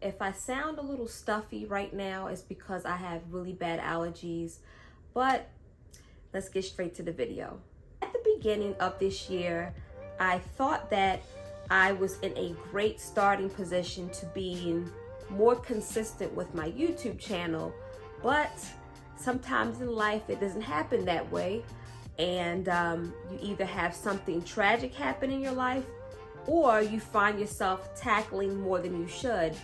If I sound a little stuffy right now, it's because I have really bad allergies, but let's get straight to the video. At the beginning of this year, I thought that I was in a great starting position to being more consistent with my YouTube channel, but sometimes in life it doesn't happen that way, and you either have something tragic happen in your life or you find yourself tackling more than you should.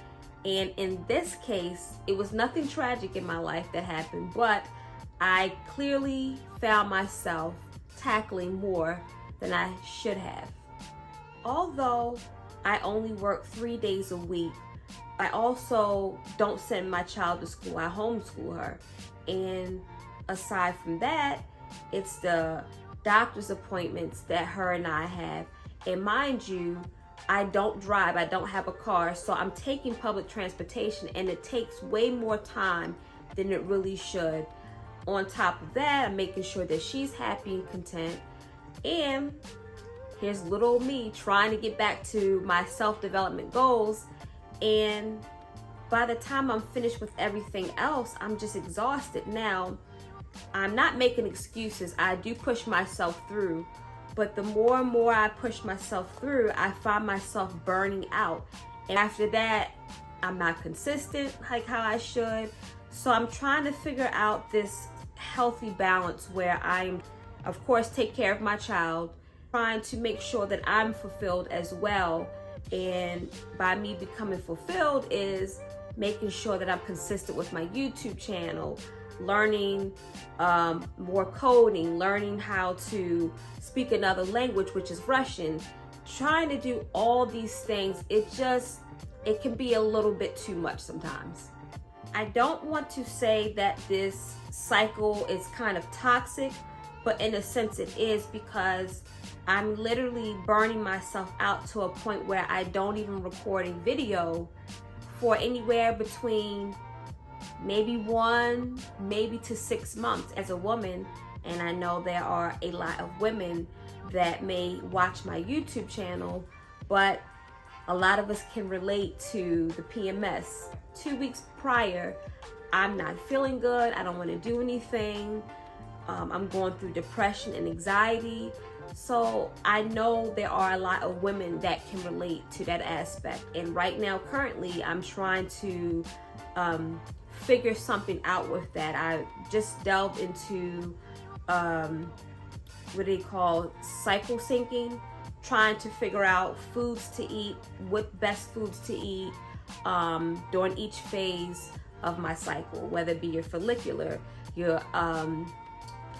And in this case, it was nothing tragic in my life that happened, but I clearly found myself tackling more than I should have. Although I only work 3 days a week, I also don't send my child to school. I homeschool her. And aside from that, it's the doctor's appointments that her and I have. And mind you, I don't drive, I don't have a car, so I'm taking public transportation, and it takes way more time than it really should. On top of that, I'm making sure that she's happy and content. And here's little me trying to get back to my self-development goals. And by the time I'm finished with everything else, I'm just exhausted. Now, I'm not making excuses. I do push myself through. But the more and more I push myself through, I find myself burning out. And after that, I'm not consistent like how I should. So I'm trying to figure out this healthy balance where I'm, of course, take care of my child, trying to make sure that I'm fulfilled as well. And by me becoming fulfilled is making sure that I'm consistent with my YouTube channel, learning more coding, learning how to speak another language, which is Russian, trying to do all these things. It can be a little bit too much sometimes. I don't want to say that this cycle is kind of toxic, but in a sense it is, because I'm literally burning myself out to a point where I don't even record a video for anywhere between maybe 1 to 6 months as a woman. And I know there are a lot of women that may watch my YouTube channel, but a lot of us can relate to the PMS. 2 weeks prior, I'm not feeling good, I don't want to do anything, I'm going through depression and anxiety. So I know there are a lot of women that can relate to that aspect. And right now, currently, I'm trying to figure something out with that. I just delved into what they call cycle syncing, trying to figure out foods to eat, what best foods to eat during each phase of my cycle, whether it be your follicular, your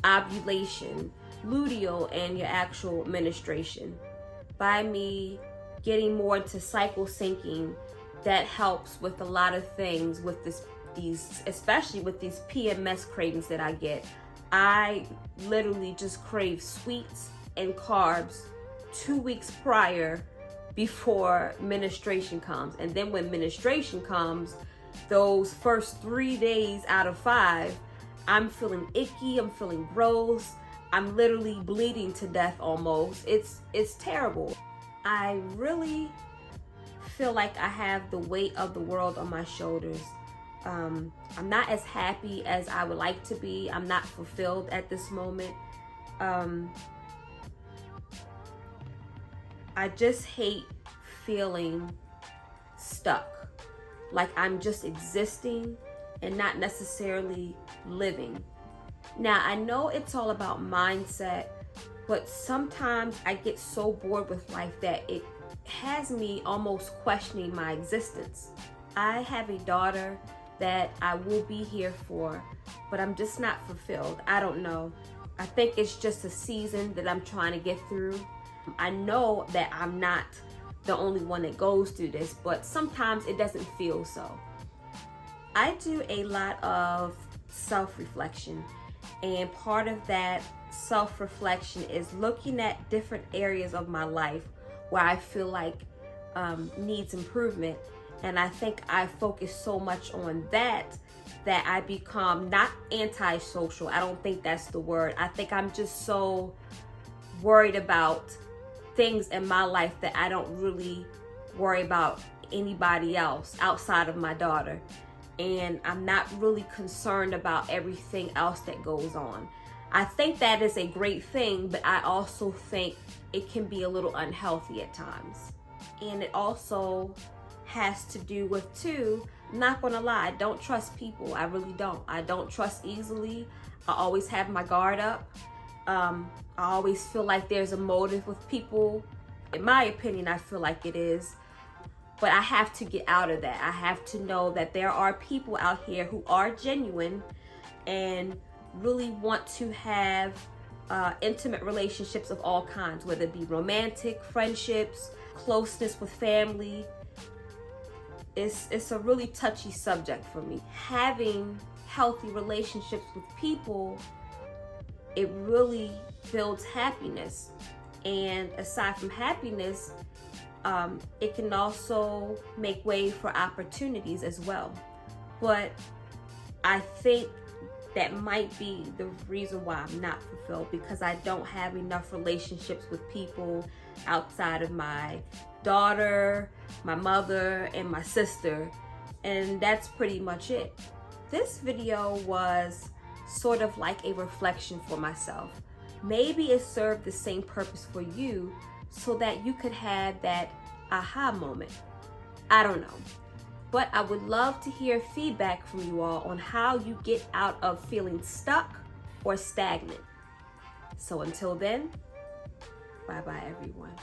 ovulation, luteal, and your actual menstruation. By me getting more into cycle syncing, that helps with a lot of things with these, especially with these PMS cravings that I get. I literally just crave sweets and carbs 2 weeks prior before menstruation comes. And then when menstruation comes, those first 3 days out of 5, I'm feeling icky, I'm feeling gross, I'm literally bleeding to death almost. It's terrible. I really feel like I have the weight of the world on my shoulders. I'm not as happy as I would like to be. I'm not fulfilled at this moment. I just hate feeling stuck, like I'm just existing and not necessarily living. Now, I know it's all about mindset, but sometimes I get so bored with life that it has me almost questioning my existence. I have a daughter that I will be here for, but I'm just not fulfilled. I don't know. I think it's just a season that I'm trying to get through. I know that I'm not the only one that goes through this, but sometimes it doesn't feel so. I do a lot of self-reflection, and part of that self-reflection is looking at different areas of my life where I feel like needs improvement. And I think I focus so much on that I become not antisocial. I don't think that's the word. I think I'm just so worried about things in my life that I don't really worry about anybody else outside of my daughter. And I'm not really concerned about everything else that goes on. I think that is a great thing, but I also think it can be a little unhealthy at times. And it also has to do with too, I'm not gonna lie, I don't trust people. I really don't. I don't trust easily. I always have my guard up. I always feel like there's a motive with people. In my opinion, I feel like it is. But I have to get out of that. I have to know that there are people out here who are genuine and really want to have intimate relationships of all kinds, whether it be romantic, friendships, closeness with family. It's a really touchy subject for me. Having healthy relationships with people, it really builds happiness. And aside from happiness, it can also make way for opportunities as well. But I think that might be the reason why I'm not fulfilled, because I don't have enough relationships with people outside of my daughter, my mother, and my sister. And that's pretty much it. This video was sort of like a reflection for myself. Maybe it served the same purpose for you so that you could have that aha moment. I don't know. But I would love to hear feedback from you all on how you get out of feeling stuck or stagnant. So until then, bye-bye everyone.